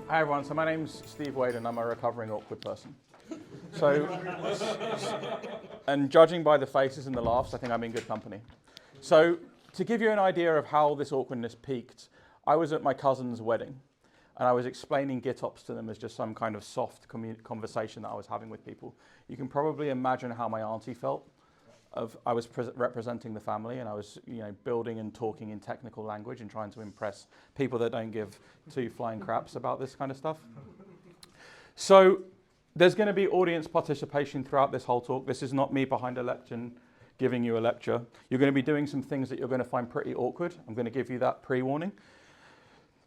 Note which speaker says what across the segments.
Speaker 1: Hi everyone, so my name's Steve Wade and I'm a recovering awkward person. So, and judging by the faces and the laughs, I think I'm in good company. So, to give you an idea of how this awkwardness peaked, I was at my cousin's wedding and I was explaining GitOps to them as just some kind of soft conversation that I was having with people. You can probably imagine how my auntie felt. I was representing the family and I was building and talking in technical language and trying to impress people that don't give two flying craps about this kind of stuff. So there's going to be audience participation throughout this whole talk. This is not me behind a lectern giving you a lecture. You're going to be doing some things that you're going to find pretty awkward. I'm going to give you that pre-warning.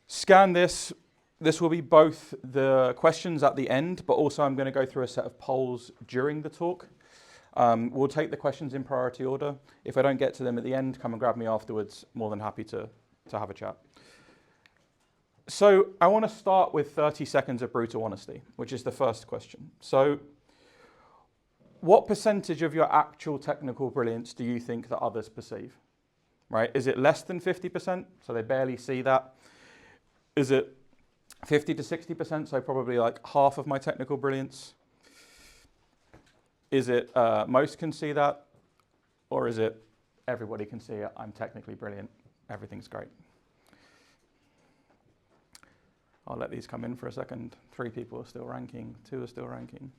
Speaker 1: Scan this. This will be both the questions at the end, but also I'm going to go through a set of polls during the talk. We'll take the questions in priority order. If I don't get to them at the end, come and grab me afterwards. More than happy to have a chat. So I want to start with 30 seconds of brutal honesty, which is the first question. So what percentage of your actual technical brilliance do you think that others perceive? Right? Is it less than 50%? So they barely see that. Is it 50 to 60%? So probably like half of my technical brilliance. Is it most can see that, or is it everybody can see it, I'm technically brilliant, everything's great? I'll let these come in for a second. 3 people are still ranking, 2 are still ranking.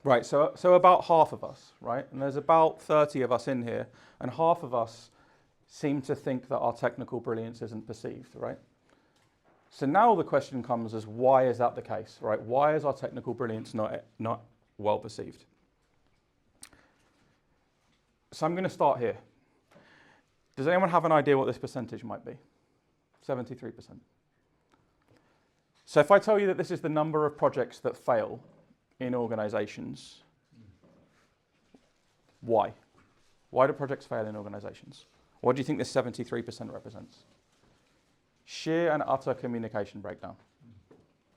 Speaker 1: Right, so about half of us, right? And there's about 30 of us in here, and half of us seem to think that our technical brilliance isn't perceived, right? So now the question comes as why is that the case, right? Why is our technical brilliance not well perceived? So I'm going to start here. Does anyone have an idea what this percentage might be? 73%. So if I tell you that this is the number of projects that fail in organizations, why? Why do projects fail in organizations? What do you think this 73% represents? Sheer and utter communication breakdown.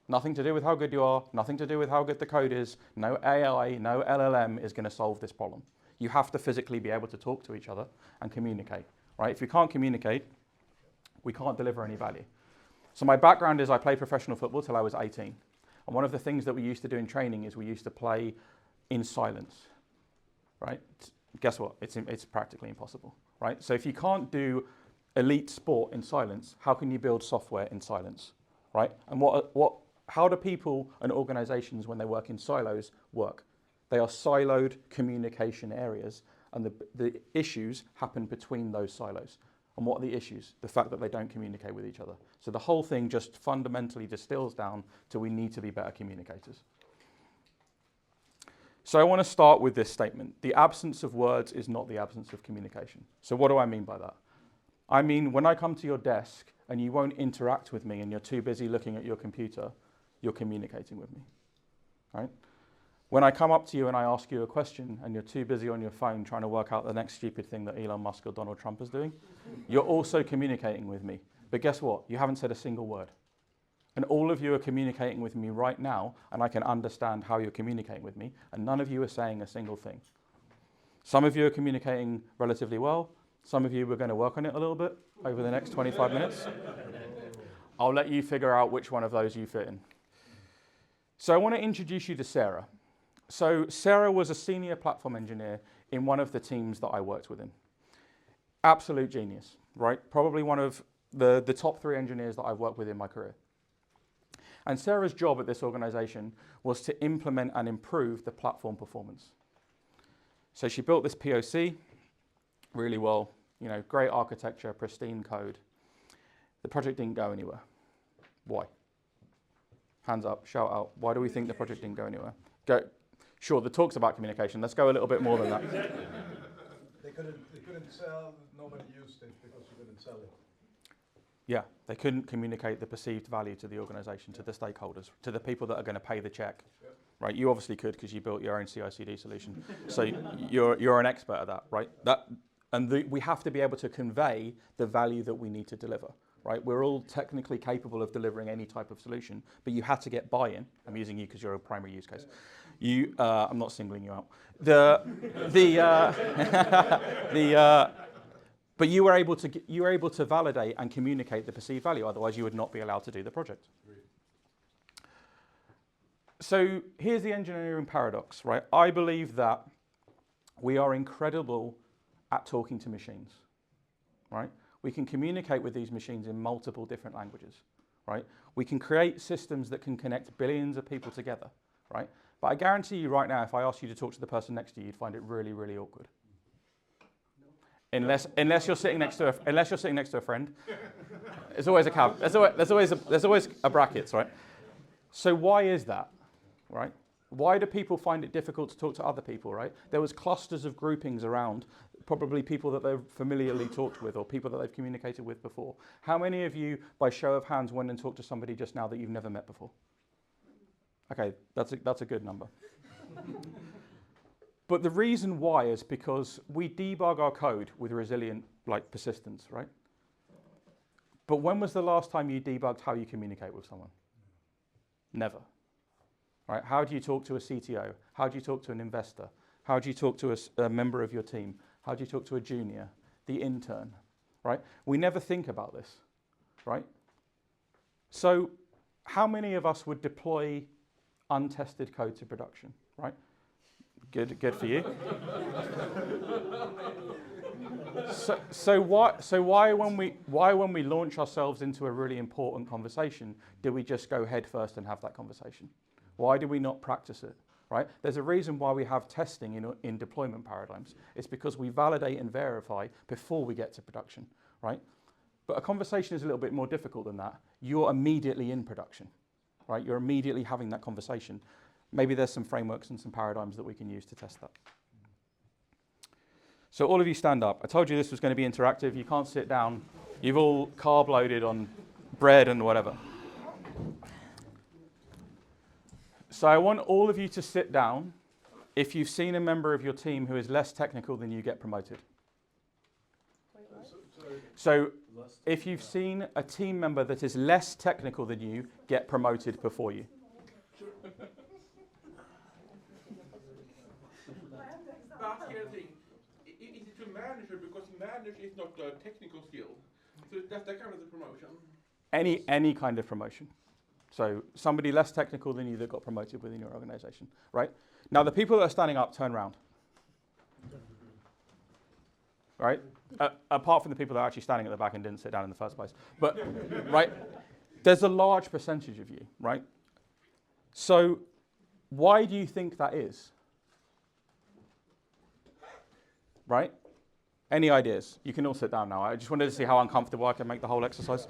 Speaker 1: Nothing to do with how good you are, nothing to do with how good the code is. No AI, no LLM is going to solve this problem. You have to physically be able to talk to each other and communicate, right? If you can't communicate, we can't deliver any value. So my background is I played professional football till I was 18. And one of the things that we used to do in training is we used to play in silence, right? Guess what? It's practically impossible, right? So if you can't do elite sport in silence, how can you build software in silence, right? And how do people and organizations, when they work in silos, work? They are siloed communication areas, and the issues happen between those silos. And what are the issues? The fact that they don't communicate with each other. So the whole thing just fundamentally distills down to we need to be better communicators. So I want to start with this statement. The absence of words is not the absence of communication. So what do I mean by that? I mean, when I come to your desk and you won't interact with me and you're too busy looking at your computer, you're communicating with me, right? When I come up to you and I ask you a question and you're too busy on your phone trying to work out the next stupid thing that Elon Musk or Donald Trump is doing, you're also communicating with me. But guess what? You haven't said a single word. And all of you are communicating with me right now, and I can understand how you're communicating with me, and none of you are saying a single thing. Some of you are communicating relatively well. Some of you, we're going to work on it a little bit over the next 25 minutes. I'll let you figure out which one of those you fit in. So I want to introduce you to Sarah. So Sarah was a senior platform engineer in one of the teams that I worked within. Absolute genius, right? Probably one of the top 3 engineers that I've worked with in my career. And Sarah's job at this organization was to implement and improve the platform performance. So she built this POC really well, great architecture, pristine code. The project didn't go anywhere. Why? Hands up, shout out. Why do we think the project didn't go anywhere? Sure, the talk's about communication. Let's go a little bit more than that.
Speaker 2: They couldn't sell, nobody used it because you couldn't sell it.
Speaker 1: Yeah, they couldn't communicate the perceived value to the organization, to the stakeholders, to the people that are going to pay the check. Yep. Right? You obviously could because you built your own CI/CD solution. So you're an expert at that, right? We have to be able to convey the value that we need to deliver, right? We're all technically capable of delivering any type of solution, but you had to get buy-in. I'm using you because you're a primary use case. I'm not singling you out. But you were able to validate and communicate the perceived value. Otherwise, you would not be allowed to do the project. So here's the engineering paradox, right? I believe that we are incredible at talking to machines, right? We can communicate with these machines in multiple different languages, right? We can create systems that can connect billions of people together, right? But I guarantee you right now, if I asked you to talk to the person next to you, you'd find it really, really awkward. Unless you're sitting next to a friend. There's always a cap. There's always a brackets, right? So why is that, right? Why do people find it difficult to talk to other people, right? There was clusters of groupings around, probably people that they've familiarly talked with or people that they've communicated with before. How many of you, by show of hands, went and talked to somebody just now that you've never met before? Okay, that's a good number. But the reason why is because we debug our code with resilient persistence, right? But when was the last time you debugged how you communicate with someone? Never. Right? How do you talk to a CTO? How do you talk to an investor? How do you talk to a member of your team? How do you talk to a junior, the intern? Right? We never think about this, right? So how many of us would deploy untested code to production, right? Good for you. So why when we launch ourselves into a really important conversation, do we just go head first and have that conversation? Why do we not practice it, right? There's a reason why we have testing in deployment paradigms. It's because we validate and verify before we get to production, right? But a conversation is a little bit more difficult than that. You're immediately in production, right? You're immediately having that conversation. Maybe there's some frameworks and some paradigms that we can use to test that. So all of you stand up. I told you this was going to be interactive. You can't sit down. You've all carb loaded on bread and whatever. So I want all of you to sit down if you've seen a member of your team who is less technical than you get promoted. So if you've seen a team member that is less technical than you get promoted before you.
Speaker 3: But here's the thing, is it to manager, because manager is not a technical skill. So that's that kind of the promotion.
Speaker 1: Any kind of promotion. So somebody less technical than you that got promoted within your organization, right? Now the people that are standing up, turn around. Right? Apart from the people that are actually standing at the back and didn't sit down in the first place. But, right? There's a large percentage of you, right? So why do you think that is? Right? Any ideas? You can all sit down now. I just wanted to see how uncomfortable I can make the whole exercise.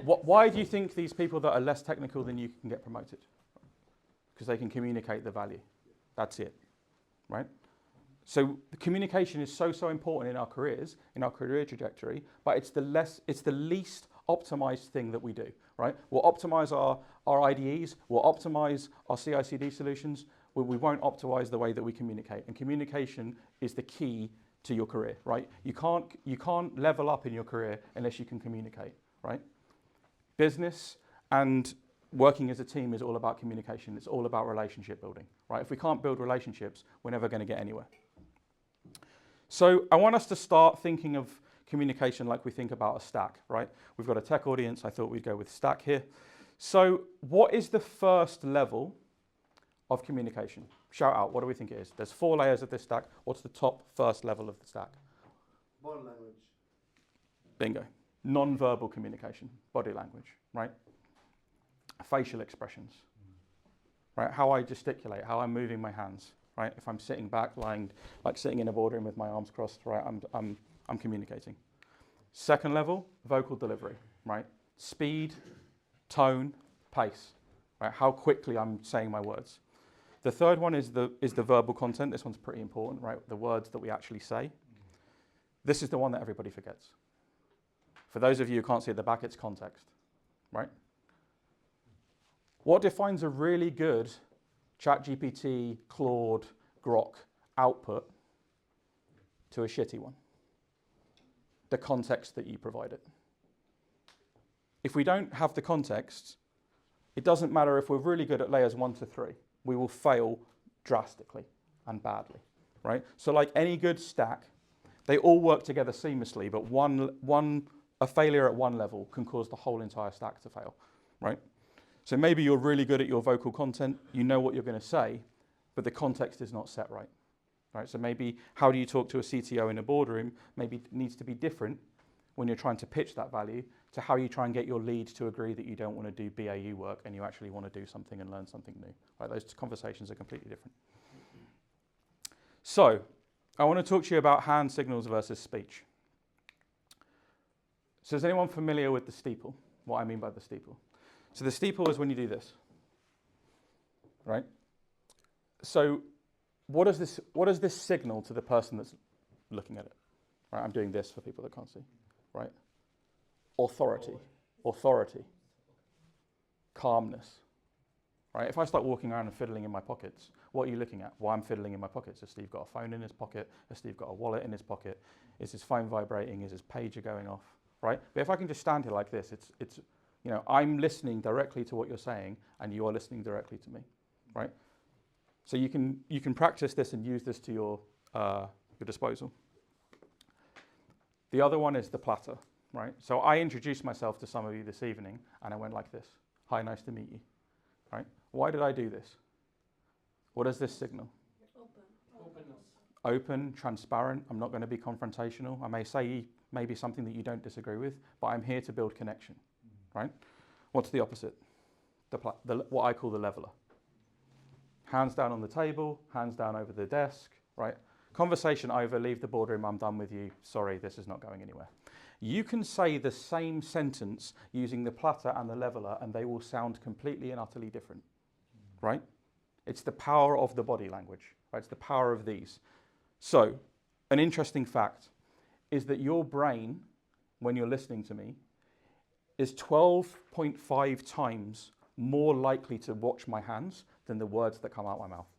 Speaker 1: Why do you think these people that are less technical than you can get promoted? Because they can communicate the value. That's it, right? So the communication is so important in our careers, in our career trajectory, but it's the least optimized thing that we do, right? We'll optimize our IDEs, we'll optimize our CI/CD solutions, we won't optimize the way that we communicate. And communication is the key to your career, right? You can't level up in your career unless you can communicate, right? Business and working as a team is all about communication. It's all about relationship building, right? If we can't build relationships, we're never going to get anywhere. So I want us to start thinking of communication like we think about a stack, right? We've got a tech audience. I thought we'd go with stack here. So what is the first level of communication? Shout out, what do we think it is? There's 4 layers of this stack. What's the top first level of the stack?
Speaker 4: Body language.
Speaker 1: Bingo. Non-verbal communication, body language, right? Facial expressions, right? How I gesticulate, how I'm moving my hands, right? If I'm sitting back, lying, like sitting in a boardroom with my arms crossed, right? I'm communicating. Second level, vocal delivery, right? Speed, tone, pace, right? How quickly I'm saying my words. The third one is the verbal content. This one's pretty important, right? The words that we actually say. This is the one that everybody forgets. For those of you who can't see at the back, it's context, right? What defines a really good ChatGPT, Claude, Grok output to a shitty one? The context that you provide it. If we don't have the context, it doesn't matter if we're really good at layers 1 to 3. We will fail drastically and badly, right? So like any good stack, They all work together seamlessly, but a failure at one level can cause the whole entire stack to fail, right? So maybe you're really good at your vocal content, you know what you're going to say, but the context is not set right. Right? So maybe how do you talk to a CTO in a boardroom maybe needs to be different when you're trying to pitch that value to how you try and get your lead to agree that you don't want to do BAU work and you actually want to do something and learn something new. Right? Those conversations are completely different. So I want to talk to you about hand signals versus speech. So is anyone familiar with the steeple? What I mean by the steeple? So the steeple is when you do this, right? So what does this signal to the person that's looking at it? Right, I'm doing this for people that can't see, right? Authority, calmness, right? If I start walking around and fiddling in my pockets, what are you looking at? Well, I'm fiddling in my pockets. Has Steve got a phone in his pocket? Has Steve got a wallet in his pocket? Is his phone vibrating? Is his pager going off, right? But if I can just stand here like this, it's you know, I'm listening directly to what you're saying and you are listening directly to me, right? So you can practice this and use this to your disposal. The other one is the platter, right? So I introduced myself to some of you this evening and I went like this. Hi, nice to meet you, right? Why did I do this? What does this signal? Open, transparent. I'm not going to be confrontational. I may say maybe something that you don't disagree with, but I'm here to build connection, right? What's the opposite? What I call the leveler. Hands down on the table, hands down over the desk, right? Conversation over, leave the boardroom, I'm done with you. Sorry, this is not going anywhere. You can say the same sentence using the platter and the leveler and they will sound completely and utterly different, right? It's the power of the body language, right? It's the power of these. So, an interesting fact is that your brain, when you're listening to me, is 12.5 times more likely to watch my hands than the words that come out my mouth,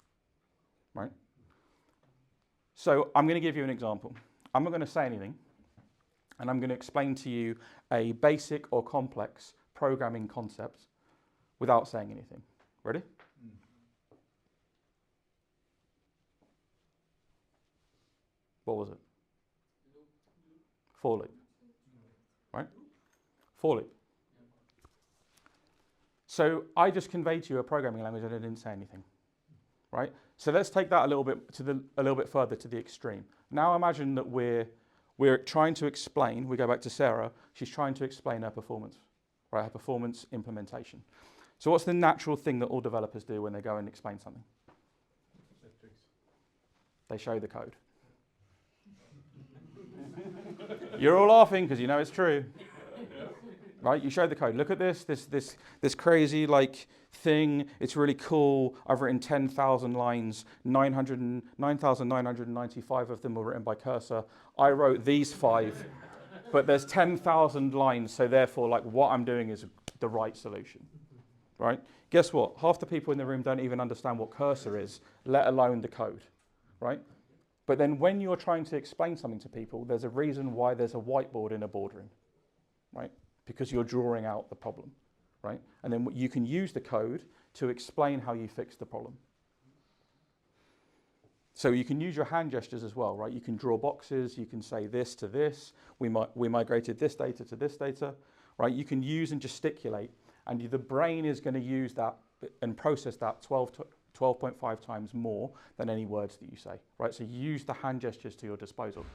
Speaker 1: right? So I'm going to give you an example. I'm not going to say anything, and I'm going to explain to you a basic or complex programming concept without saying anything. Ready? What was it? For loop, right? For loop. So I just conveyed to you a programming language and I didn't say anything, right? So let's take that a little bit further to the extreme. Now imagine that we're trying to explain. We go back to Sarah. She's trying to explain her performance, right? Her performance implementation. So what's the natural thing that all developers do when they go and explain something? They show the code. You're all laughing because you know it's true. Right, you show the code. Look at this crazy like thing. It's really cool. I've written 10,000 lines. 9,995 of them were written by Cursor. I wrote these 5, but there's 10,000 lines. So therefore, like what I'm doing is the right solution. Right? Guess what? Half the people in the room don't even understand what Cursor is, let alone the code. Right? But then when you're trying to explain something to people, there's a reason why there's a whiteboard in a boardroom. Right? Because you're drawing out the problem, right? And then you can use the code to explain how you fix the problem. So you can use your hand gestures as well, right? You can draw boxes, you can say this to this, we migrated this data to this data, right? You can use and gesticulate, and the brain is going to use that and process that 12.5 times more than any words that you say, right? So use the hand gestures to your disposal.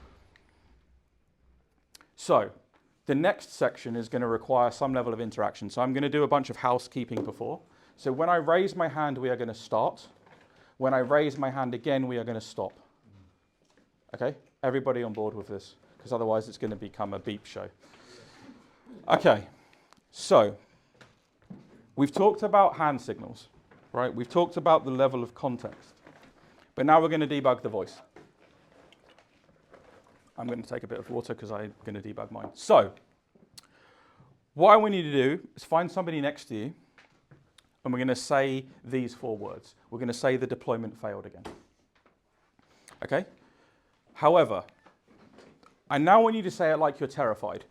Speaker 1: So, the next section is going to require some level of interaction. So I'm going to do a bunch of housekeeping before. So when I raise my hand, we are going to start. When I raise my hand again, we are going to stop. Okay? Everybody on board with this? Because otherwise it's going to become a beep show. Okay. So we've talked about hand signals, right? We've talked about the level of context. But now we're going to debug the voice. I'm going to take a bit of water because I'm going to debug mine. So, what I want you to do is find somebody next to you, and we're going to say these 4 words. We're going to say the deployment failed again. Okay? However, I now want you to say it like you're terrified,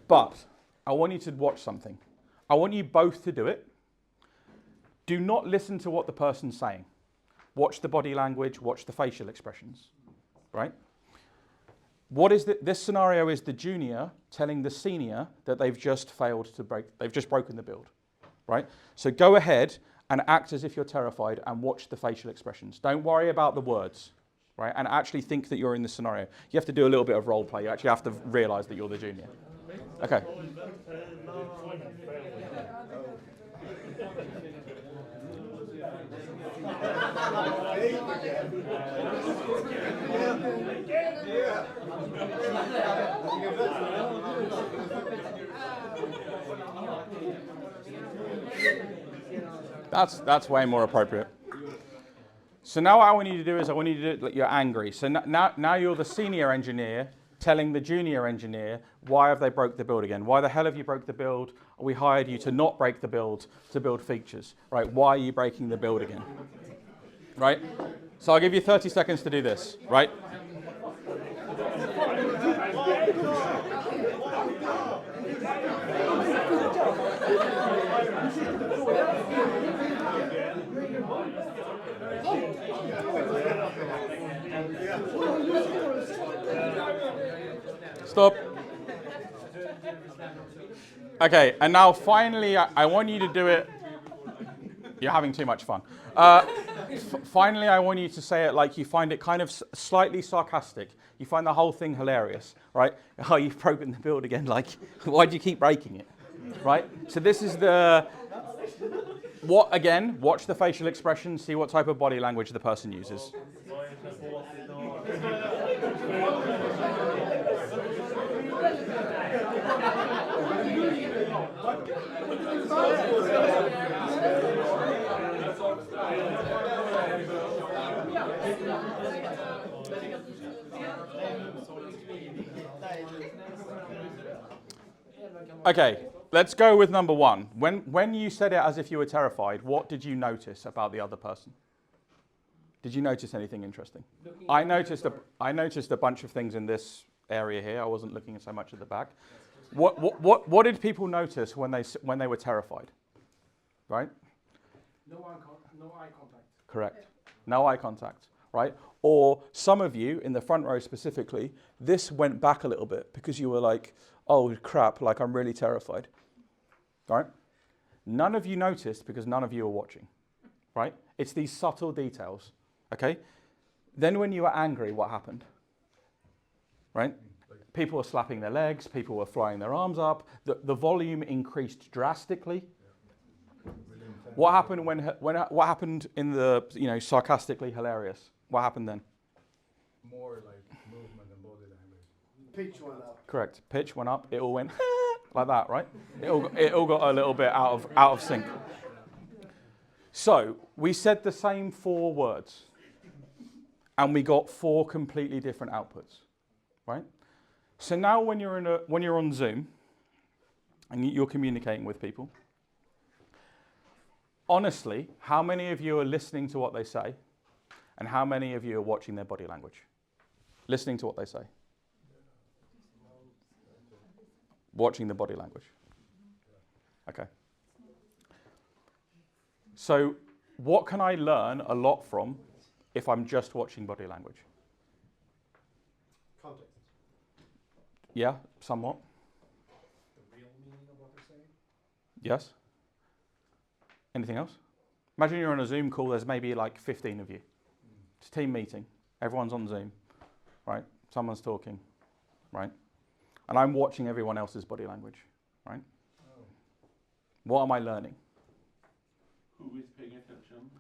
Speaker 1: but I want you to watch something. I want you both to do it. Do not listen to what the person's saying. Watch the body language, watch the facial expressions, right? This scenario is the junior telling the senior that they've just they've just broken the build, right? So go ahead and act as if you're terrified and watch the facial expressions. Don't worry about the words, right? And actually think that you're in the scenario. You have to do a little bit of role play. You actually have to realize that you're the junior. Okay. That's way more appropriate. So now what I want you to do is I want you to do it like you're angry. So now you're the senior engineer telling the junior engineer, why have they broke the build again? Why the hell have you broke the build? We hired you to not break the build, to build features, right? Why are you breaking the build again? Right? So I'll give you 30 seconds to do this, right? Stop. Okay, and now finally, I want you to do it. You're having too much fun. Finally, I want you to say it like you find it kind of slightly sarcastic. You find the whole thing hilarious, right? Oh, you've broken the build again. Like, why do you keep breaking it, right? So this is again, watch the facial expression, see what type of body language the person uses. Okay, let's go with number one. When you said it as if you were terrified, what did you notice about the other person? Did you notice anything interesting? I noticed a bunch of things in this area here. I wasn't looking so much at the back. What did people notice when they were terrified? Right?
Speaker 2: No eye contact.
Speaker 1: Correct. No eye contact, right? Or some of you in the front row specifically, this went back a little bit because you were like, oh crap, like I'm really terrified, right? None of you noticed because none of you were watching, right? It's these subtle details, okay? Then when you were angry, what happened, right? People were slapping their legs, people were flying their arms up, the volume increased drastically. What happened what happened in the, sarcastically hilarious? What happened then?
Speaker 2: More like movement and body language.
Speaker 4: Pitch went up.
Speaker 1: Correct. Pitch went up. It all went like that, right? It all got a little bit out of sync. So we said the same 4 words, and we got 4 completely different outputs, right? So now when you're on Zoom and you're communicating with people, honestly, how many of you are listening to what they say, and how many of you are watching their body language? Listening to what they say. Watching the body language. Okay. So what can I learn a lot from if I'm just watching body language?
Speaker 4: Context.
Speaker 1: Yeah, somewhat.
Speaker 2: The real meaning of what they're saying.
Speaker 1: Yes. Anything else? Imagine you're on a Zoom call, there's maybe like 15 of you. It's a team meeting. Everyone's on Zoom, right? Someone's talking, right? And I'm watching everyone else's body language, right?
Speaker 2: Oh.
Speaker 1: What am I learning?
Speaker 3: Who is paying attention?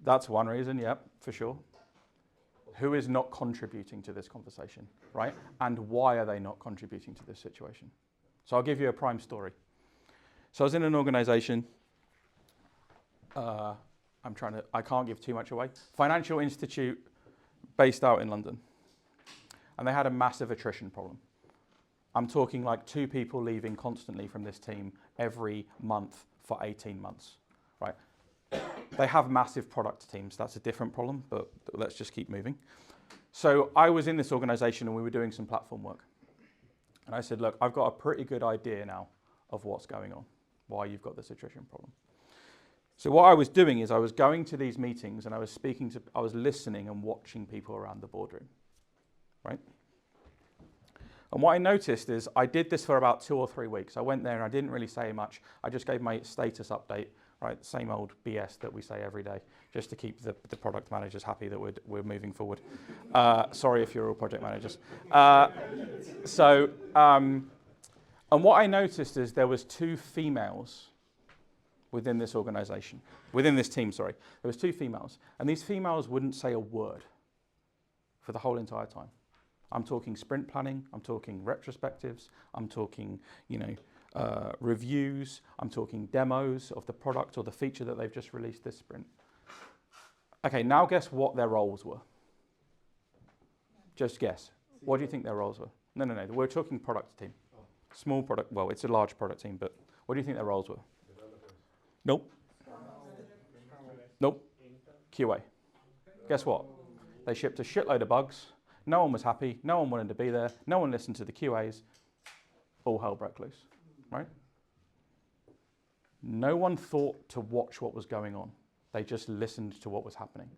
Speaker 1: That's one reason, yep, for sure. Who is not contributing to this conversation, right? And why are they not contributing to this situation? So I'll give you a prime story. So I was in an organization, I can't give too much away, financial institute based out in London. And they had a massive attrition problem. I'm talking like 2 people leaving constantly from this team every month for 18 months, right? They have massive product teams. That's a different problem, but let's just keep moving. So I was in this organization and we were doing some platform work. And I said, look, I've got a pretty good idea now of what's going on, why you've got this attrition problem. So what I was doing is I was going to these meetings and I was listening and watching people around the boardroom, right? And what I noticed is I did this for about 2 or 3 weeks. I went there and I didn't really say much. I just gave my status update, right? Same old BS that we say every day, just to keep the product managers happy that we're moving forward. Sorry if you're all project managers. And what I noticed is there was 2 females within this organization, within this team, sorry. There was 2 females, and these females wouldn't say a word for the whole entire time. I'm talking sprint planning, I'm talking retrospectives, I'm talking, reviews, I'm talking demos of the product or the feature that they've just released this sprint. Okay, now guess what their roles were. Just guess. What do you think their roles were? No, we're talking product team. Small product, well, it's a large product team, but what do you think their roles were? Nope. Nope. QA. Guess what? They shipped a shitload of bugs. No one was happy. No one wanted to be there. No one listened to the QAs. All hell broke loose, right? No one thought to watch what was going on. They just listened to what was happening.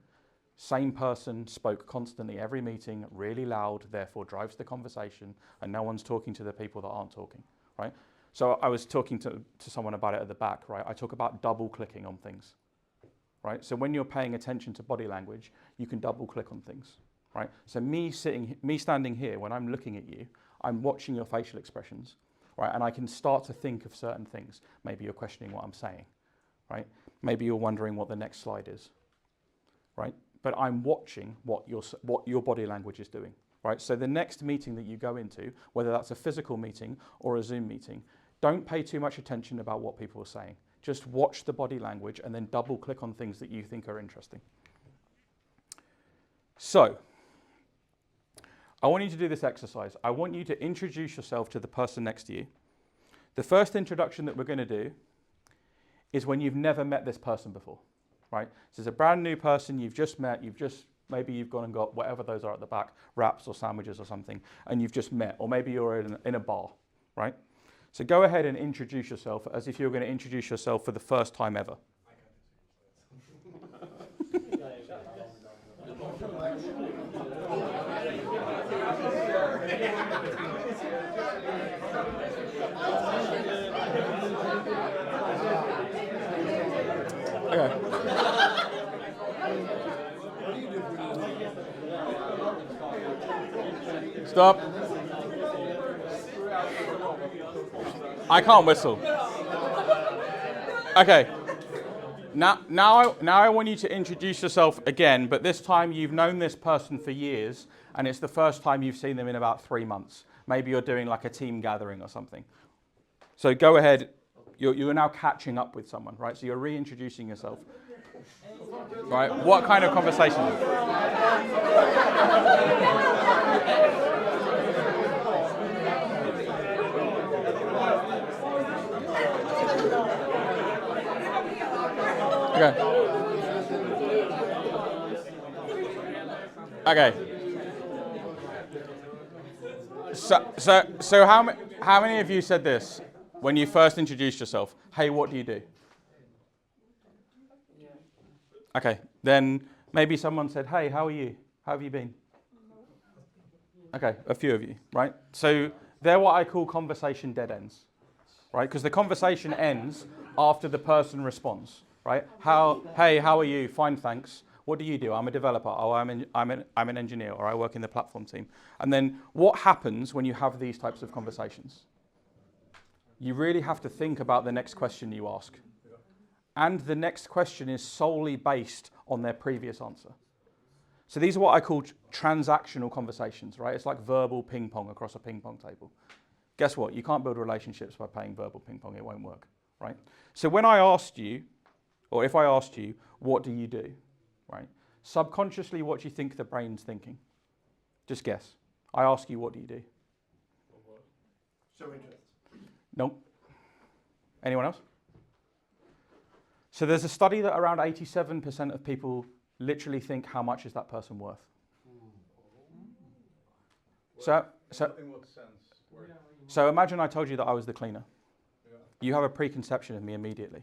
Speaker 1: Same person spoke constantly every meeting, really loud, therefore drives the conversation, and no one's talking to the people that aren't talking, right? So I was talking to someone about it at the back, right? I talk about double clicking on things, right? So when you're paying attention to body language, you can double click on things, right? So me standing here, when I'm looking at you, I'm watching your facial expressions, right? And I can start to think of certain things. Maybe you're questioning what I'm saying, right? Maybe you're wondering what the next slide is, right? But I'm watching what your body language is doing, right? So the next meeting that you go into, whether that's a physical meeting or a Zoom meeting, don't pay too much attention about what people are saying. Just watch the body language and then double click on things that you think are interesting. So, I want you to do this exercise. I want you to introduce yourself to the person next to you. The first introduction that we're going to do is when you've never met this person before, right? So it's a brand new person you've just met, maybe you've gone and got whatever those are at the back, wraps or sandwiches or something, and you've just met, or maybe you're in a bar, right? So go ahead and introduce yourself as if you're going to introduce yourself for the first time ever. Okay. Stop. I can't whistle. Okay. Now I want you to introduce yourself again, but this time you've known this person for years, and it's the first time you've seen them in about 3 months. Maybe you're doing like a team gathering or something. So go ahead. You're now catching up with someone, right? So you're reintroducing yourself. Right? What kind of conversation? Okay. So how many of you said this when you first introduced yourself? Hey, what do you do? Okay. Then maybe someone said, hey, how are you? How have you been? Okay, a few of you, right? So they're what I call conversation dead ends, right? Because the conversation ends after the person responds, right? Hey, how are you? Fine, thanks. What do you do? I'm a developer. Oh, I'm an engineer, or I work in the platform team. And then what happens when you have these types of conversations? You really have to think about the next question you ask. And the next question is solely based on their previous answer. So these are what I call transactional conversations, right? It's like verbal ping pong across a ping pong table. Guess what? You can't build relationships by playing verbal ping pong. It won't work, right? So when I asked you, or if I asked you, what do you do, right? Subconsciously, what do you think the brain's thinking? Just guess. I ask you, what do you do?
Speaker 4: Show interest.
Speaker 1: Nope. Anyone else? So there's a study that around 87% of people literally think, how much is that person worth? So
Speaker 2: In what sense?
Speaker 1: So imagine I told you that I was the cleaner. Yeah. You have a preconception of me immediately,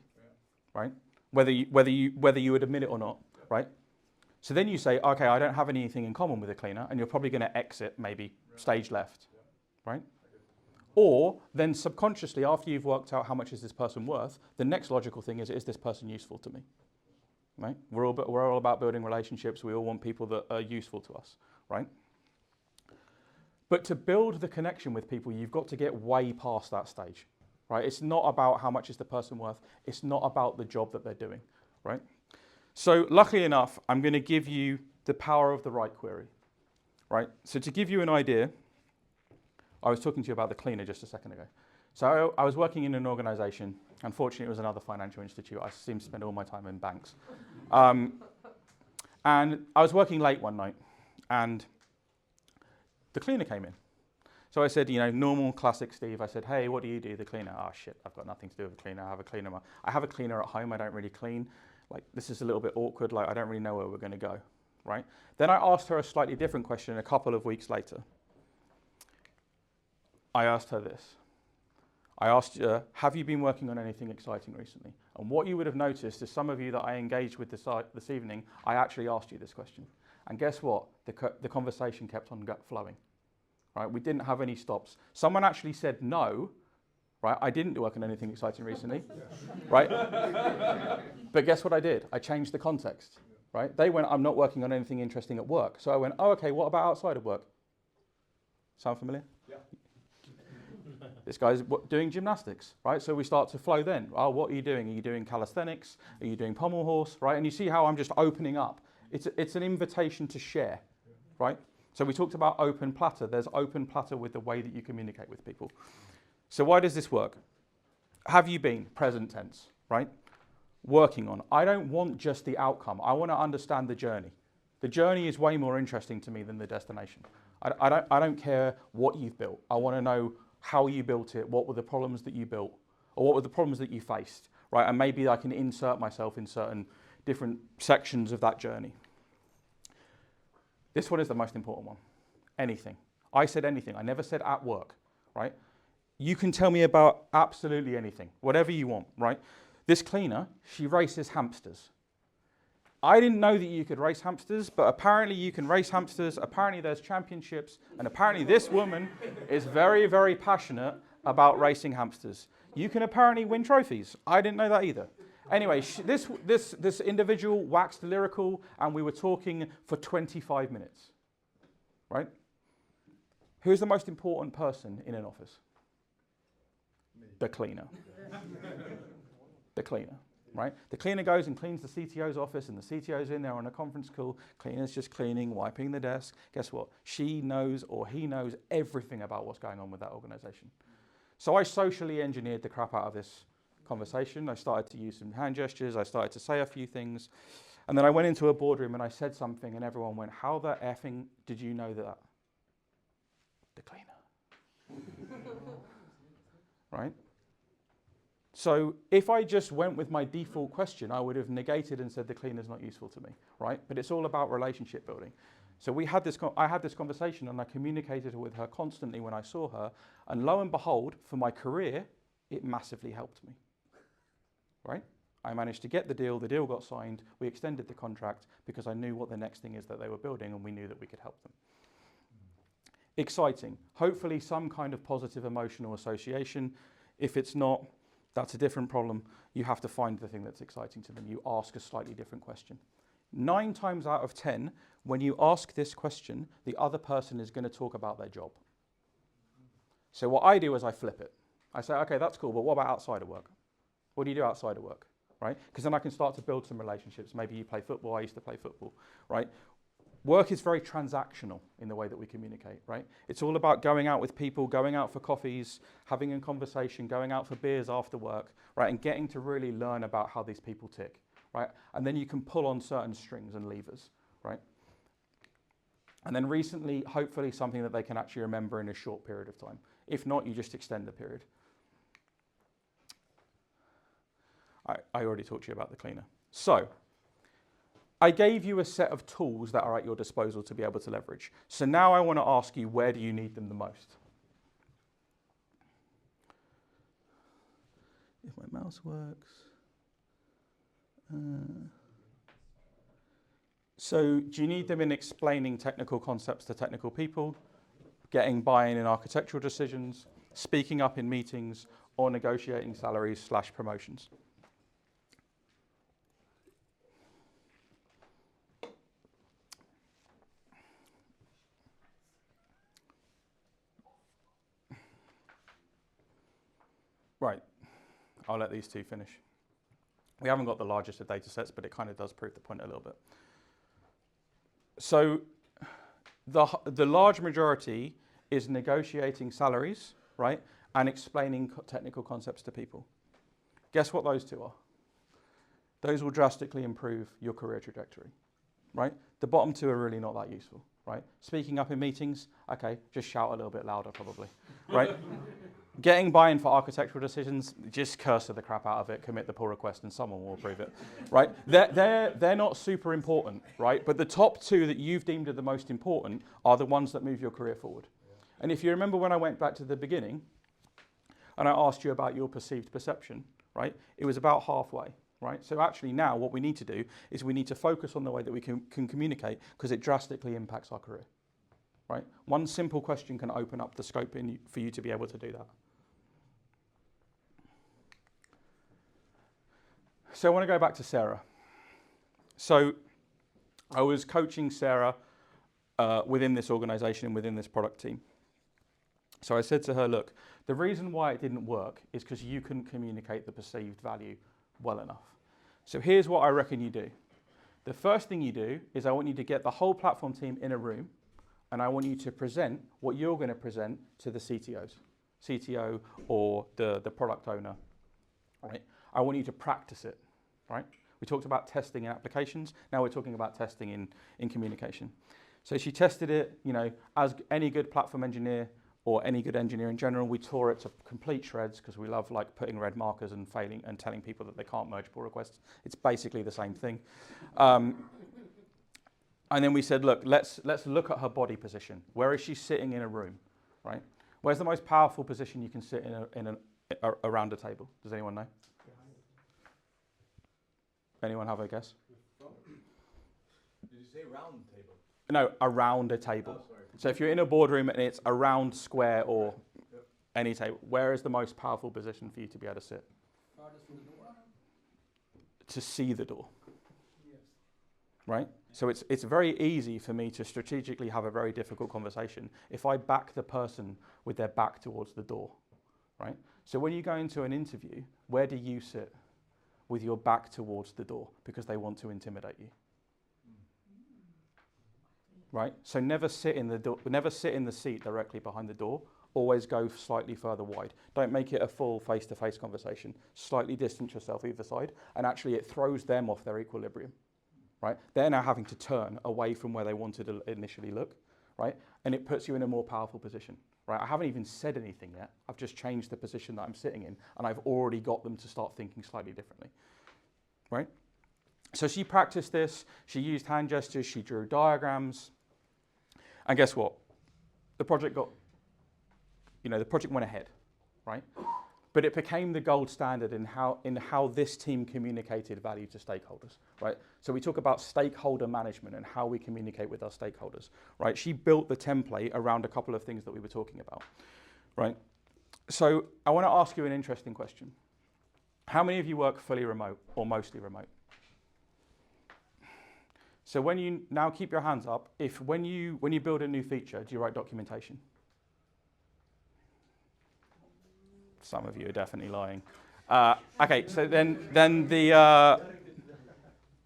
Speaker 1: right? Whether you would admit it or not, right? So then you say, okay, I don't have anything in common with the cleaner, and you're probably going to exit maybe stage left, right? Or then subconsciously, after you've worked out how much is this person worth, the next logical thing is this person useful to me, right? We're all about building relationships. We all want people that are useful to us, right? But to build the connection with people, you've got to get way past that stage, right? It's not about how much is the person worth. It's not about the job that they're doing, right? So luckily enough, I'm going to give you the power of the right query, right? So to give you an idea, I was talking to you about the cleaner just a second ago. So I was working in an organization. Unfortunately, it was another financial institute. I seem to spend all my time in banks. And I was working late one night, and the cleaner came in. So I said, normal, classic Steve. I said, hey, what do you do? The cleaner. Oh, shit, I've got nothing to do with the cleaner. I have a cleaner at home. I don't really clean. Like, this is a little bit awkward. Like, I don't really know where we're going to go, right? Then I asked her a slightly different question a couple of weeks later. I asked her this. I asked her, have you been working on anything exciting recently? And what you would have noticed is some of you that I engaged with this evening, I actually asked you this question. And guess what? The conversation kept on flowing, right? We didn't have any stops. Someone actually said no, right? I didn't work on anything exciting recently, right? But guess what I did? I changed the context, right? They went, I'm not working on anything interesting at work. So I went, oh, okay, what about outside of work? Sound familiar?
Speaker 2: Yeah.
Speaker 1: This guy's doing gymnastics, right? So we start to flow then. Oh, what are you doing? Are you doing calisthenics? Are you doing pommel horse, right? And you see how I'm just opening up. It's an invitation to share, right? So we talked about open platter. There's open platter with the way that you communicate with people. So why does this work? Have you been, present tense, right? Working on. I don't want just the outcome. I want to understand the journey. The journey is way more interesting to me than the destination. I don't care what you've built. I want to know how you built it, what were the problems that you built, or what were the problems that you faced, right? And maybe I can insert myself in certain different sections of that journey. This one is the most important one. Anything. I said anything. I never said at work, right? You can tell me about absolutely anything, whatever you want, right? This cleaner, she races hamsters. I didn't know that you could race hamsters, but apparently you can race hamsters. Apparently there's championships, and apparently this woman is very, very passionate about racing hamsters. You can apparently win trophies. I didn't know that either. Anyway, this individual waxed lyrical, and we were talking for 25 minutes, right? Who's the most important person in an office?
Speaker 2: Me.
Speaker 1: The cleaner. The cleaner. Right? The cleaner goes and cleans the CTO's office, and the CTO's in there on a conference call. Cleaner's just cleaning, wiping the desk. Guess what? She knows, or he knows, everything about what's going on with that organization. So I socially engineered the crap out of this conversation. I started to use some hand gestures. I started to say a few things. And then I went into a boardroom and I said something, and everyone went, how the effing did you know that? The cleaner. Right? So if I just went with my default question, I would have negated and said the cleaner's not useful to me, right? But it's all about relationship building. So I had this conversation, and I communicated with her constantly when I saw her, and lo and behold, for my career, it massively helped me, right? I managed to get the deal got signed, we extended the contract because I knew what the next thing is that they were building, and we knew that we could help them. Exciting, hopefully some kind of positive emotional association. If it's not, that's a different problem. You have to find the thing that's exciting to them. You ask a slightly different question. 9 times out of 10, when you ask this question, the other person is going to talk about their job. So what I do is I flip it. I say, okay, that's cool, but what about outside of work? What do you do outside of work, right? Because then I can start to build some relationships. Maybe you play football, I used to play football, right? Work is very transactional in the way that we communicate, right? It's all about going out with people, going out for coffees, having a conversation, going out for beers after work, right? And getting to really learn about how these people tick, right? And then you can pull on certain strings and levers, right? And then recently, hopefully something that they can actually remember in a short period of time. If not, you just extend the period. I already talked to you about the cleaner. So, I gave you a set of tools that are at your disposal to be able to leverage. So now I want to ask you, where do you need them the most? If my mouse works. So do you need them in explaining technical concepts to technical people? getting buy-in in architectural decisions, speaking up in meetings, or negotiating salaries / promotions. Right, I'll let these two finish. We haven't got the largest of data sets, but it kind of does prove the point a little bit. So the large majority is negotiating salaries, right, and explaining technical concepts to people. Guess what those two are? Those will drastically improve your career trajectory, right? The bottom two are really not that useful, right? Speaking up in meetings, okay, just shout a little bit louder probably, right? Getting buy-in for architectural decisions, just cursor the crap out of it, commit the pull request, and someone will approve it, right? They're not super important, right? But the top two that you've deemed are the most important are the ones that move your career forward. And if you remember when I went back to the beginning, and I asked you about your perceived perception, right? It was about halfway, right? So actually now what we need to do is we need to focus on the way that we can communicate, because it drastically impacts our career, right? One simple question can open up the scope for you to be able to do that. So I want to go back to Sarah. So I was coaching Sarah within this organization and within this product team. So I said to her, look, the reason why it didn't work is because you couldn't communicate the perceived value well enough. So here's what I reckon you do. The first thing you do is I want you to get the whole platform team in a room, and I want you to present what you're going to present to the CTO or the product owner, right? I want you to practice it, right? We talked about testing in applications. Now we're talking about testing in communication. So she tested it, you know, as any good platform engineer or any good engineer in general, we tore it to complete shreds because we love like putting red markers and failing and telling people that they can't merge pull requests. It's basically the same thing. And then we said, look, let's look at her body position. Where is she sitting in a room, right? Where's the most powerful position you can sit around a table? Does anyone know? Anyone have a guess?
Speaker 2: Did you say round table?
Speaker 1: No, around a table.
Speaker 2: Oh, sorry.
Speaker 1: So if you're in a boardroom and it's a round, square, or any table, where is the most powerful position for you to be able to sit?
Speaker 5: Farthest from the door?
Speaker 1: To see the door,
Speaker 5: Yes.
Speaker 1: right? So it's very easy for me to strategically have a very difficult conversation if I back the person with their back towards the door, right? So when you go into an interview, where do you sit? With your back towards the door, because they want to intimidate you. Right? So never sit in the seat directly behind the door. Always go slightly further wide. Don't make it a full face-to-face conversation. Slightly distance yourself either side, and actually it throws them off their equilibrium. Right? They're now having to turn away from where they wanted to initially look, right? And it puts you in a more powerful position. Right? I haven't even said anything yet. I've just changed the position that I'm sitting in, and I've already got them to start thinking slightly differently. Right? So she practiced this, she used hand gestures, she drew diagrams, and guess what? The project went ahead, right? But it became the gold standard in how this team communicated value to stakeholders, right? So we talk about stakeholder management and how we communicate with our stakeholders, right? She built the template around a couple of things that we were talking about, right? So I want to ask you an interesting question. How many of you work fully remote or mostly remote? So when you, now keep your hands up, when you build a new feature, do you write documentation? Some of you are definitely lying. Okay, so then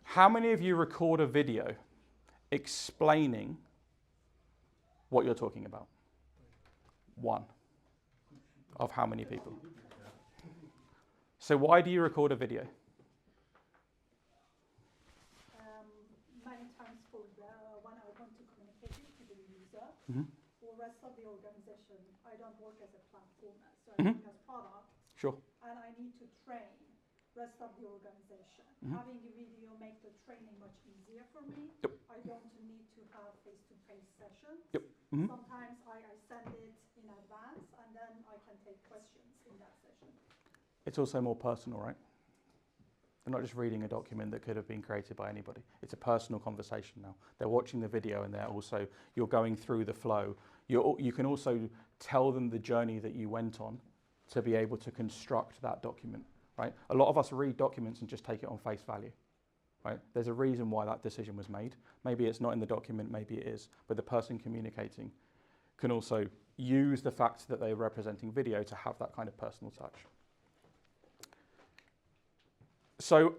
Speaker 1: how many of you record a video explaining what you're talking about? One of how many people? So why do you record a video?
Speaker 6: Many times for when I want to communicate it to the user
Speaker 1: Mm-hmm.
Speaker 6: or rest of the organization, I don't work as a platformer, so I
Speaker 1: Mhm.
Speaker 6: work as product,
Speaker 1: Sure.
Speaker 6: and I need to train rest of the organization.
Speaker 1: Mhm.
Speaker 6: Having a video make the training much easier for me.
Speaker 1: Yep.
Speaker 6: I don't need to have face-to-face sessions.
Speaker 1: Yep. Mhm.
Speaker 6: Sometimes I send it in advance, and then I can take questions in that session.
Speaker 1: It's also more personal, right? They're not just reading a document that could have been created by anybody. It's a personal conversation now. They're watching the video and you're going through the flow. You can also tell them the journey that you went on to be able to construct that document, right? A lot of us read documents and just take it on face value, right? There's a reason why that decision was made. Maybe it's not in the document, maybe it is, but the person communicating can also use the fact that they're representing video to have that kind of personal touch. So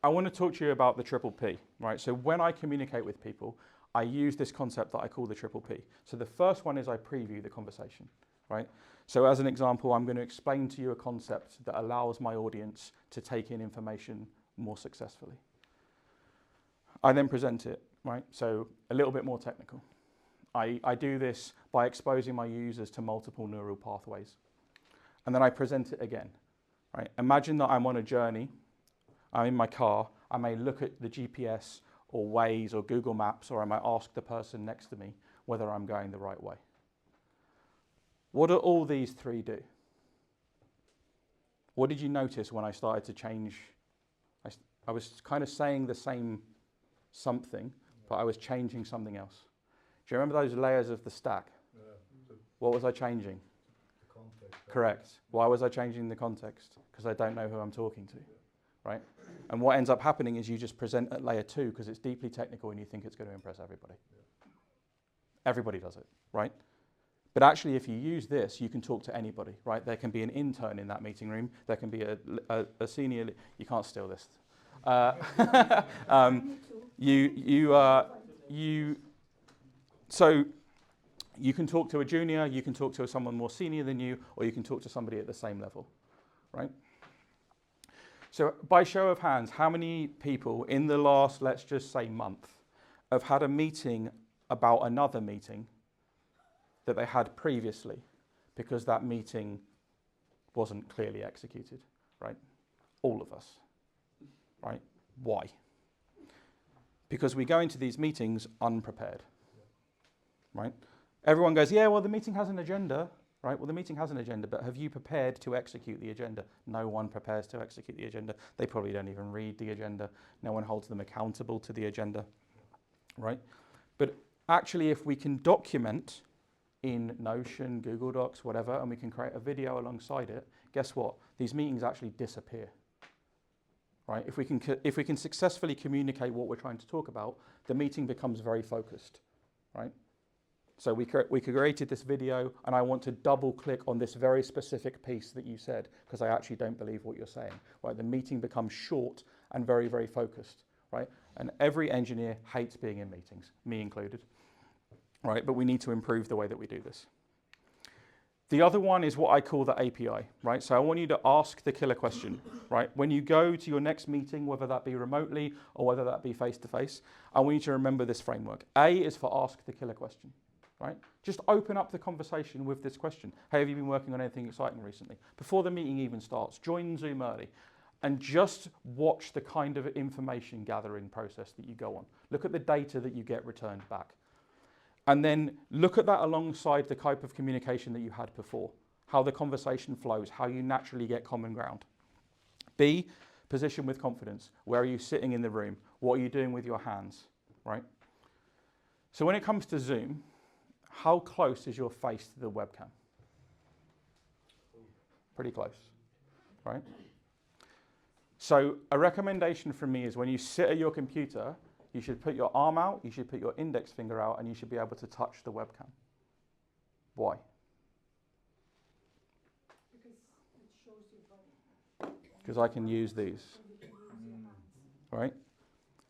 Speaker 1: I want to talk to you about the triple P, right? So when I communicate with people, I use this concept that I call the triple P. So the first one is I preview the conversation, right? So as an example, I'm going to explain to you a concept that allows my audience to take in information more successfully. I then present it, right? So a little bit more technical. I do this by exposing my users to multiple neural pathways. And then I present it again, right? Imagine that I'm on a journey, I'm in my car, I may look at the GPS or Waze or Google Maps, or I might ask the person next to me whether I'm going the right way. What do all these three do? What did you notice when I started to change? I was kind of saying the same something, but I was changing something else. Do you remember those layers of the stack? What was I changing?
Speaker 2: The context.
Speaker 1: Correct. Why was I changing the context? Because I don't know who I'm talking to, right? And what ends up happening is you just present at layer 2 because it's deeply technical and you think it's going to impress everybody. Everybody does it, right? But actually, if you use this, you can talk to anybody, right? There can be an intern in that meeting room. There can be a senior. You can't steal this. So you can talk to a junior, you can talk to someone more senior than you, or you can talk to somebody at the same level, right? So by show of hands, how many people in the last, let's just say, month, have had a meeting about another meeting that they had previously because that meeting wasn't clearly executed, right? All of us, right? Why? Because we go into these meetings unprepared, right? Everyone goes, yeah, well, the meeting has an agenda, right? Well, the meeting has an agenda, but have you prepared to execute the agenda? No one prepares to execute the agenda. They probably don't even read the agenda. No one holds them accountable to the agenda, right? But actually, if we can document in Notion, Google Docs, whatever, and we can create a video alongside it, guess what? These meetings actually disappear, right? If we can successfully communicate what we're trying to talk about, the meeting becomes very focused, right? So we created this video, and I want to double click on this very specific piece that you said, because I actually don't believe what you're saying, right? The meeting becomes short and very, very focused, right? And every engineer hates being in meetings, me included, right? But we need to improve the way that we do this. The other one is what I call the API, right? So I want you to ask the killer question, right? When you go to your next meeting, whether that be remotely or whether that be face-to-face, I want you to remember this framework. A is for ask the killer question, right? Just open up the conversation with this question. Hey, have you been working on anything exciting recently? Before the meeting even starts, join Zoom early and just watch the kind of information gathering process that you go on. Look at the data that you get returned back. And then look at that alongside the type of communication that you had before, how the conversation flows, how you naturally get common ground. B, position with confidence. Where are you sitting in the room? What are you doing with your hands, right? So when it comes to Zoom, how close is your face to the webcam? Pretty close, right? So a recommendation from me is when you sit at your computer, you should put your arm out, you should put your index finger out, and you should be able to touch the webcam. Why?
Speaker 6: Because it shows your body.
Speaker 1: Because I can use these, right?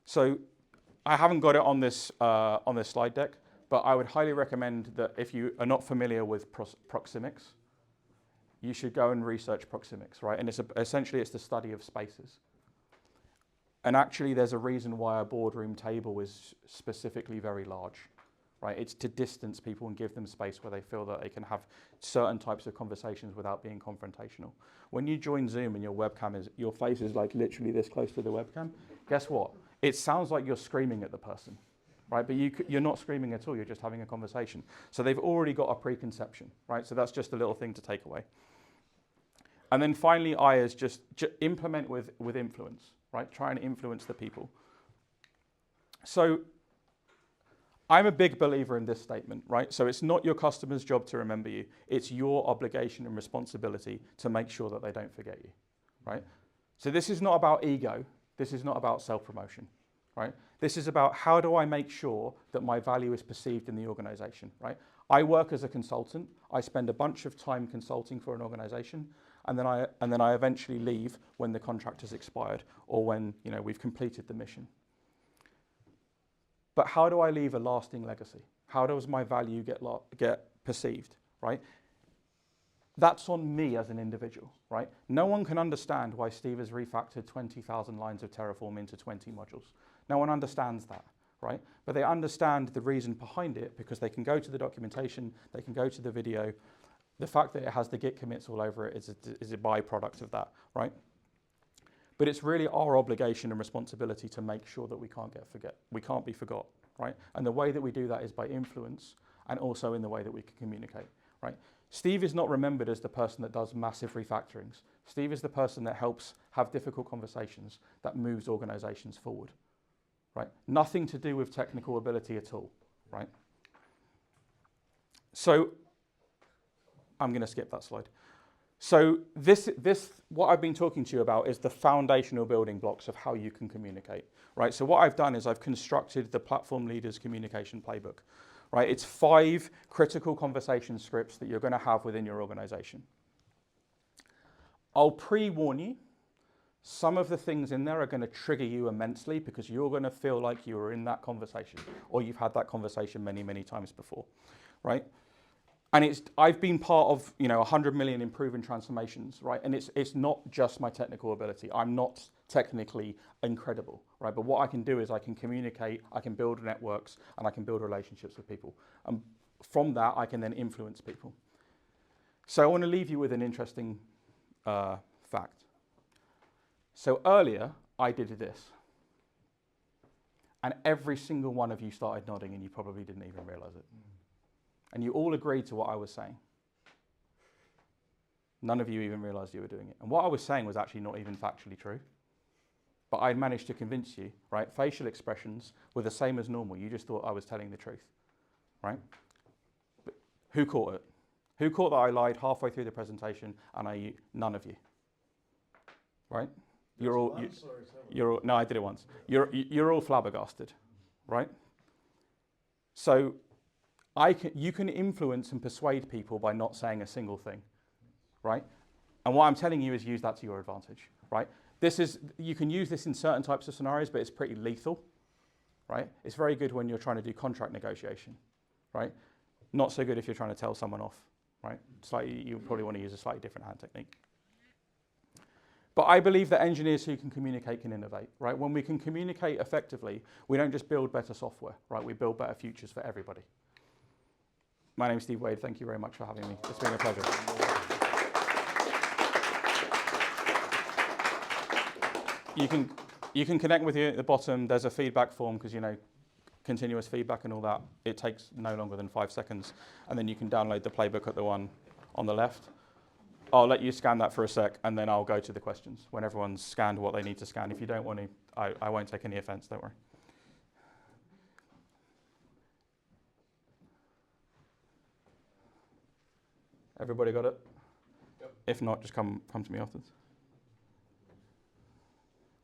Speaker 1: So I haven't got it on this slide deck, but I would highly recommend that if you are not familiar with proxemics, you should go and research proxemics, right? And essentially it's the study of spaces. And actually there's a reason why a boardroom table is specifically very large, right? It's to distance people and give them space where they feel that they can have certain types of conversations without being confrontational. When you join Zoom and your face is like literally this close to the webcam, guess what? It sounds like you're screaming at the person, right? But you're not screaming at all, you're just having a conversation. So they've already got a preconception, right? So that's just a little thing to take away. And then finally, I is just implement with influence, right? Try and influence the people. So I'm a big believer in this statement, right? So it's not your customer's job to remember you. It's your obligation and responsibility to make sure that they don't forget you, right? So this is not about ego. This is not about self-promotion, right? This is about how do I make sure that my value is perceived in the organization, right? I work as a consultant. I spend a bunch of time consulting for an organization, and then I eventually leave when the contract has expired or when, you know, we've completed the mission. But how do I leave a lasting legacy? How does my value get perceived, right? That's on me as an individual, right? No one can understand why Steve has refactored 20,000 lines of Terraform into 20 modules. No one understands that, right? But they understand the reason behind it because they can go to the documentation, they can go to the video. The fact that it has the Git commits all over it is a byproduct of that, right? But it's really our obligation and responsibility to make sure that we can't be forgot, right? And the way that we do that is by influence and also in the way that we can communicate, right? Steve is not remembered as the person that does massive refactorings. Steve is the person that helps have difficult conversations, that moves organizations forward, right? Nothing to do with technical ability at all, right? So I'm going to skip that slide. So this, what I've been talking to you about is the foundational building blocks of how you can communicate, right? So what I've done is I've constructed the Platform Leaders Communication Playbook, right? It's 5 critical conversation scripts that you're going to have within your organization. I'll pre-warn you, some of the things in there are going to trigger you immensely because you're going to feel like you were in that conversation or you've had that conversation many, many times before, right? And I've been part of, 100 million improving transformations, right? And it's not just my technical ability. I'm not technically incredible, right? But what I can do is I can communicate, I can build networks, and I can build relationships with people. And from that, I can then influence people. So I want to leave you with an interesting fact. So earlier, I did this. And every single one of you started nodding, and you probably didn't even realize it. And you all agreed to what I was saying. None of you even realized you were doing it. And what I was saying was actually not even factually true. But I managed to convince you, right? Facial expressions were the same as normal. You just thought I was telling the truth, right? But who caught it? Who caught that I lied halfway through the presentation and none of you, right? No, I did it once. You're all flabbergasted, right? So you can influence and persuade people by not saying a single thing, right? And what I'm telling you is use that to your advantage, right? You can use this in certain types of scenarios, but it's pretty lethal, right? It's very good when you're trying to do contract negotiation, right? Not so good if you're trying to tell someone off, right? You probably want to use a slightly different hand technique. But I believe that engineers who can communicate can innovate, right? When we can communicate effectively, we don't just build better software, right? We build better futures for everybody. My name's Steve Wade. Thank you very much for having me. It's been a pleasure. You can connect with you at the bottom. There's a feedback form because, continuous feedback and all that. It takes no longer than 5 seconds. And then you can download the playbook at the one on the left. I'll let you scan that for a sec, and then I'll go to the questions when everyone's scanned what they need to scan. If you don't want to, I won't take any offense, don't worry. Everybody got it? Yep. If not, just come to me afterwards.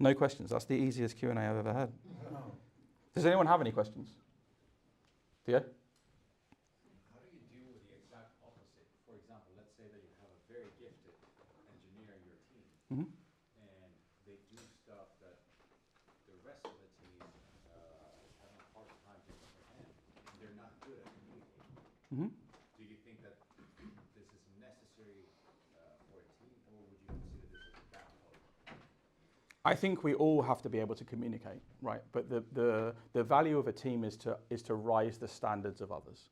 Speaker 1: No questions. That's the easiest Q&A I've ever had. No. Does anyone have any questions? Theo?
Speaker 7: How do you deal with the exact opposite? For example, let's say that you have a very gifted engineer in your team, and they do stuff that the rest of the team is having a hard time to comprehend, and they're not good at communicating. Do you think that this is necessary for a team, or would you consider this as a downfall?
Speaker 1: I think we all have to be able to communicate, right? But the value of a team is to rise the standards of others,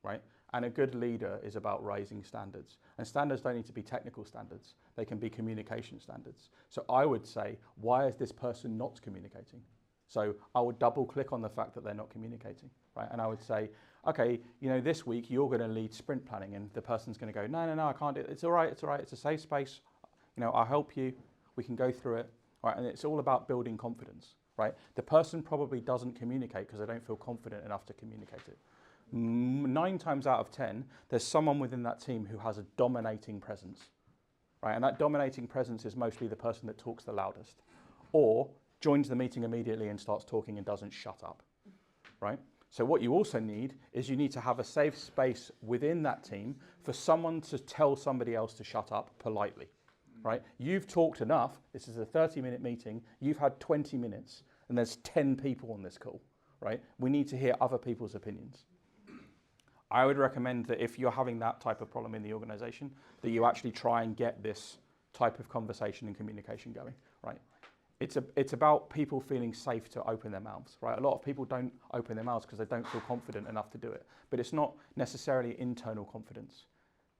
Speaker 1: right? And a good leader is about raising standards. And standards don't need to be technical standards. They can be communication standards. So I would say, why is this person not communicating? So I would double click on the fact that they're not communicating, right? And I would say, okay, this week you're going to lead sprint planning, and the person's going to go, no, I can't do it. It's all right. It's a safe space. I'll help you. We can go through it. Right, and it's all about building confidence, right? The person probably doesn't communicate because they don't feel confident enough to communicate it. 9 times out of 10, there's someone within that team who has a dominating presence, right? And that dominating presence is mostly the person that talks the loudest, or joins the meeting immediately and starts talking and doesn't shut up, right? So what you also need is you need to have a safe space within that team for someone to tell somebody else to shut up politely, right? You've talked enough. This is a 30-minute meeting. You've had 20 minutes, and there's 10 people on this call, right? We need to hear other people's opinions. I would recommend that if you're having that type of problem in the organization, that you actually try and get this type of conversation and communication going, right? It's about people feeling safe to open their mouths, right? A lot of people don't open their mouths because they don't feel confident enough to do it. But it's not necessarily internal confidence,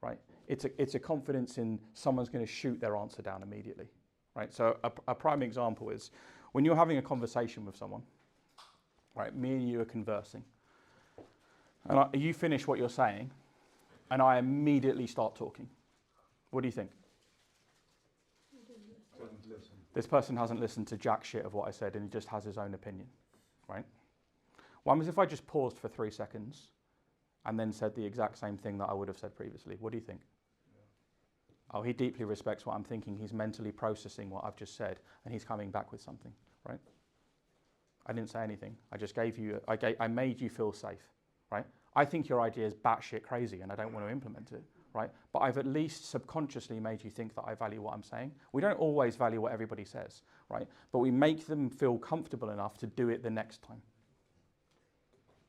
Speaker 1: right? It's a confidence in someone's going to shoot their answer down immediately, right? So a prime example is when you're having a conversation with someone, right? Me and you are conversing, and you finish what you're saying, and I immediately start talking. What do you think?
Speaker 2: Doesn't listen.
Speaker 1: This person hasn't listened to jack shit of what I said and he just has his own opinion, right? One was if I just paused for 3 seconds and then said the exact same thing that I would have said previously. What do you think? Yeah. Oh, he deeply respects what I'm thinking. He's mentally processing what I've just said and he's coming back with something, right? I didn't say anything. I just gave you, I made you feel safe, right? I think your idea is batshit crazy and I don't want to implement it. Right? But I've at least subconsciously made you think that I value what I'm saying. We don't always value what everybody says, right? But we make them feel comfortable enough to do it the next time.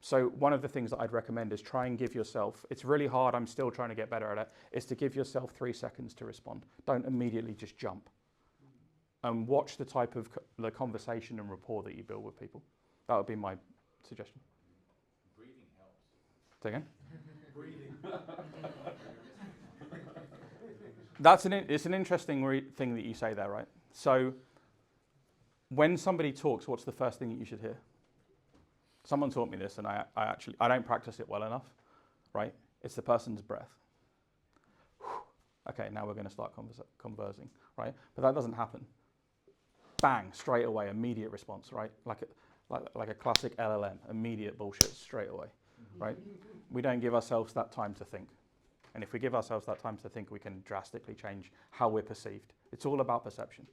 Speaker 1: So one of the things that I'd recommend is try and give yourself, it's really hard, I'm still trying to get better at it, is to give yourself 3 seconds to respond. Don't immediately just jump. And watch the type of the conversation and rapport that you build with people. That would be my suggestion.
Speaker 7: Breathing helps.
Speaker 1: Say again?
Speaker 2: Breathing.
Speaker 1: It's an interesting thing that you say there, right? So when somebody talks, what's the first thing that you should hear? Someone taught me this and I don't practice it well enough, right? It's the person's breath. Okay, now we're going to start conversing, right? But that doesn't happen. Bang, straight away, immediate response, right? Like a classic LLM, immediate bullshit straight away, right? We don't give ourselves that time to think. And if we give ourselves that time to think, we can drastically change how we're perceived. It's all about perception.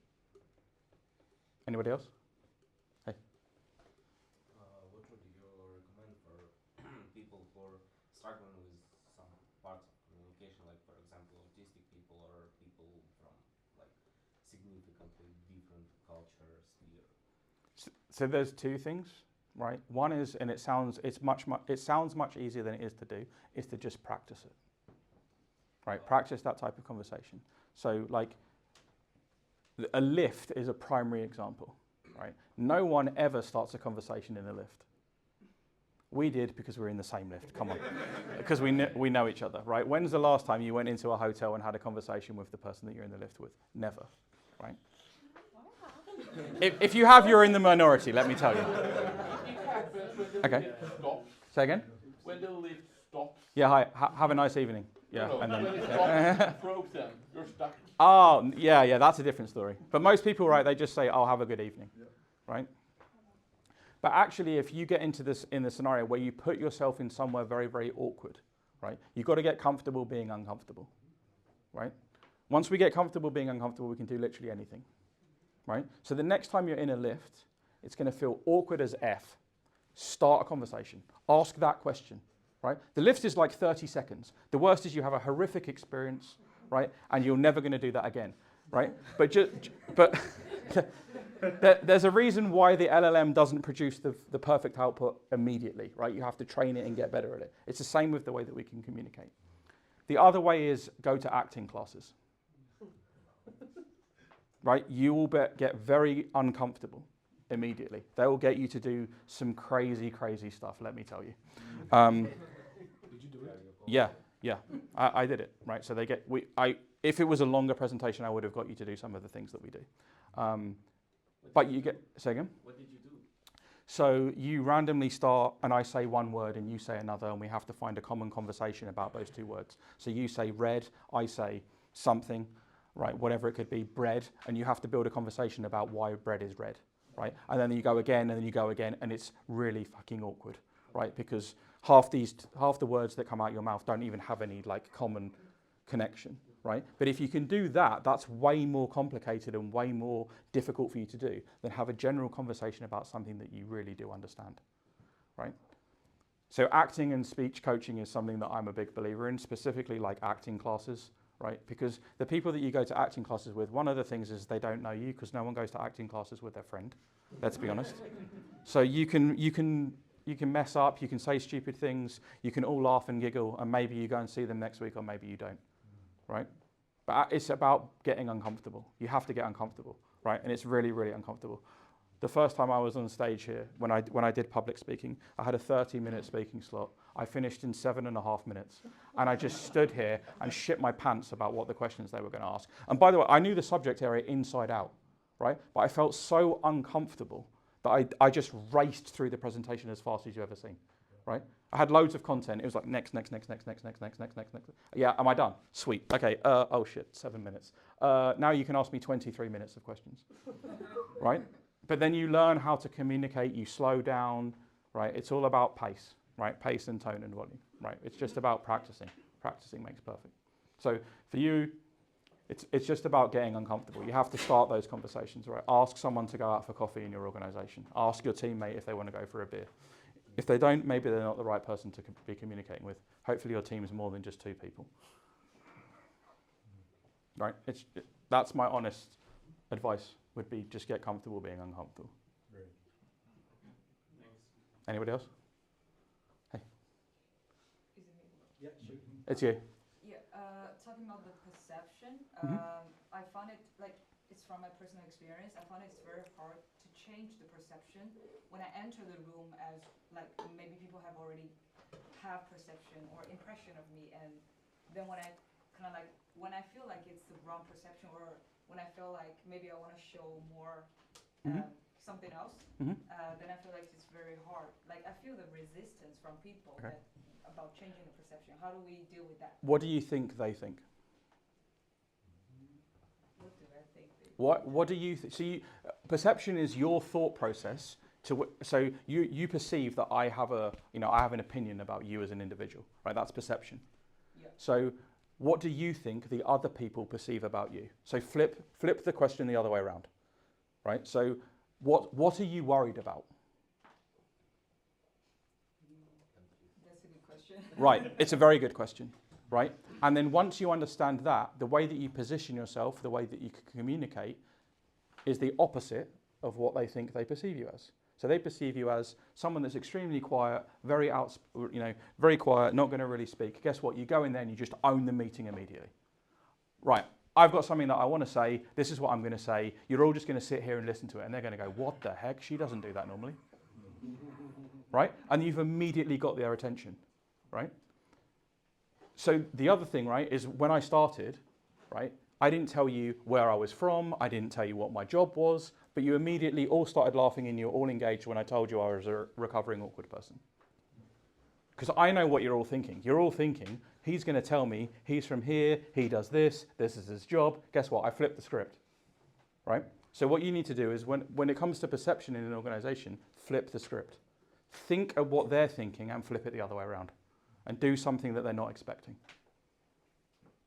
Speaker 1: Anybody else? Hey.
Speaker 8: What would you recommend for people who are struggling with some parts of communication, like for example, autistic people or people from like significantly different culture sphere?
Speaker 1: So there's 2 things, right? One is, and it sounds much easier than it is to do, is to just practice it. Right, practice that type of conversation. So like a lift is a primary example, right? No one ever starts a conversation in a lift. We did because we're in the same lift, come on. Because we know each other, right? When's the last time you went into a hotel and had a conversation with the person that you're in the lift with? Never, right? If you have, you're in the minority, let me tell you.
Speaker 3: It happens when the
Speaker 1: Okay.
Speaker 3: lift stops.
Speaker 1: Say again?
Speaker 3: When the lift stops.
Speaker 1: Yeah, hi, have a nice evening. Yeah,
Speaker 3: No,
Speaker 1: and
Speaker 3: when
Speaker 1: then.
Speaker 3: it stops, frozen. You're stuck.
Speaker 1: Oh, yeah, that's a different story. But most people, right, they just say, "Oh, have a good evening," right? But actually, if you get into this in the scenario where you put yourself in somewhere very, very awkward, right, you've got to get comfortable being uncomfortable, right? Once we get comfortable being uncomfortable, we can do literally anything, right? So the next time you're in a lift, it's going to feel awkward as F. Start a conversation. Ask that question. Right? The lift is like 30 seconds. The worst is you have a horrific experience, right? And you're never going to do that again, right? But there's a reason why the LLM doesn't produce the perfect output immediately, right? You have to train it and get better at it. It's the same with the way that we can communicate. The other way is go to acting classes, right? You will get very uncomfortable immediately. They will get you to do some crazy, crazy stuff, let me tell you.
Speaker 3: Did you do it?
Speaker 1: Yeah, I did it, right? So if it was a longer presentation, I would have got you to do some of the things that we do. But you get, say again?
Speaker 8: What did you do?
Speaker 1: So you randomly start, and I say one word and you say another, and we have to find a common conversation about those 2 words. So you say red, I say something, right, whatever it could be, bread, and you have to build a conversation about why bread is red, right? And then you go again, and then you go again, and it's really fucking awkward, right? Because half the words that come out your mouth don't even have any like common connection, right? But if you can do that, that's way more complicated and way more difficult for you to do than have a general conversation about something that you really do understand, right? So acting and speech coaching is something that I'm a big believer in, specifically like acting classes, right? Because the people that you go to acting classes with, one of the things is they don't know you because no one goes to acting classes with their friend, let's be honest. So you can mess up, you can say stupid things, you can all laugh and giggle, and maybe you go and see them next week or maybe you don't, right? But it's about getting uncomfortable. You have to get uncomfortable, right? And it's really, really uncomfortable. The first time I was on stage here, when I did public speaking, I had a 30-minute speaking slot. I finished in 7.5 minutes. And I just stood here and shit my pants about what the questions they were going to ask. And by the way, I knew the subject area inside out, right? But I felt so uncomfortable that I just raced through the presentation as fast as you've ever seen, right? I had loads of content. It was like next. Yeah, am I done? Sweet. Okay, oh shit, 7 minutes. Now you can ask me 23 minutes of questions, right? But then you learn how to communicate, you slow down, right? It's all about pace, right? Pace and tone and volume, right? It's just about practicing. Practicing makes perfect. So for you, it's just about getting uncomfortable. You have to start those conversations, right? Ask someone to go out for coffee in your organization. Ask your teammate if they want to go for a beer. If they don't, maybe they're not the right person to be communicating with. Hopefully your team is more than just 2 people. Right? That's my honest advice, would be just get comfortable being uncomfortable.
Speaker 2: Great.
Speaker 8: Thanks.
Speaker 1: Anybody else? Hey.
Speaker 5: Is it me?
Speaker 2: Yeah, sure.
Speaker 1: It's you.
Speaker 5: Yeah, talking about the perception,
Speaker 1: Mhm.
Speaker 5: I found it, like, it's from my personal experience, I found it's very hard to change the perception when I enter the room as, like, maybe people have already have perception or impression of me, and then when I kind of like, when I feel like it's the wrong perception, or when I feel like maybe I want to show more something else,
Speaker 1: Mhm.
Speaker 5: then I feel like it's very hard. Like, I feel the resistance from people
Speaker 1: Okay.
Speaker 5: about changing the perception. How do we deal with that?
Speaker 1: What do you think they think?
Speaker 5: What do I think?
Speaker 1: What do you see? Perception is your thought process. So you perceive that I have an opinion about you as an individual, right? That's perception.
Speaker 5: Yeah.
Speaker 1: So what do you think the other people perceive about you? So flip the question the other way around, right? So what are you worried about?
Speaker 5: That's a good question.
Speaker 1: Right, it's a very good question, right? And then once you understand that, the way that you position yourself, the way that you communicate, is the opposite of what they think they perceive you as. So they perceive you as someone that's extremely quiet, very quiet, not going to really speak. Guess what? You go in there and you just own the meeting immediately. Right, I've got something that I want to say. This is what I'm going to say. You're all just going to sit here and listen to it. And they're going to go, what the heck? She doesn't do that normally. Right? And you've immediately got their attention. Right? So the other thing, right, is when I started, right, I didn't tell you where I was from. I didn't tell you what my job was. But you immediately all started laughing and you're all engaged when I told you I was a recovering awkward person. Because I know what you're all thinking. You're all thinking, he's going to tell me he's from here, he does this is his job. Guess what? I flipped the script. Right? So what you need to do is when it comes to perception in an organization, flip the script. Think of what they're thinking and flip it the other way around. And do something that they're not expecting.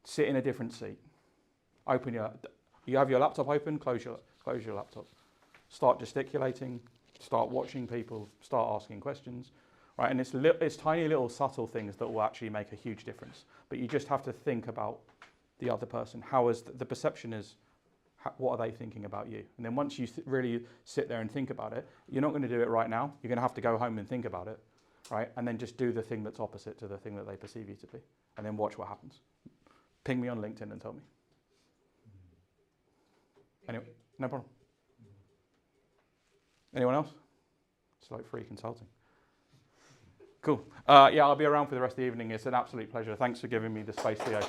Speaker 1: Sit in a different seat. You have your laptop open, close your laptop. Start gesticulating, start watching people, start asking questions, right? And it's tiny little subtle things that will actually make a huge difference. But you just have to think about the other person. How is the perception is, what are they thinking about you? And then once you really sit there and think about it, you're not going to do it right now. You're going to have to go home and think about it, right? And then just do the thing that's opposite to the thing that they perceive you to be. And then watch what happens. Ping me on LinkedIn and tell me. Anyway, no problem. Anyone else? It's like free consulting. Cool. Yeah, I'll be around for the rest of the evening. It's an absolute pleasure. Thanks for giving me the space, Theo.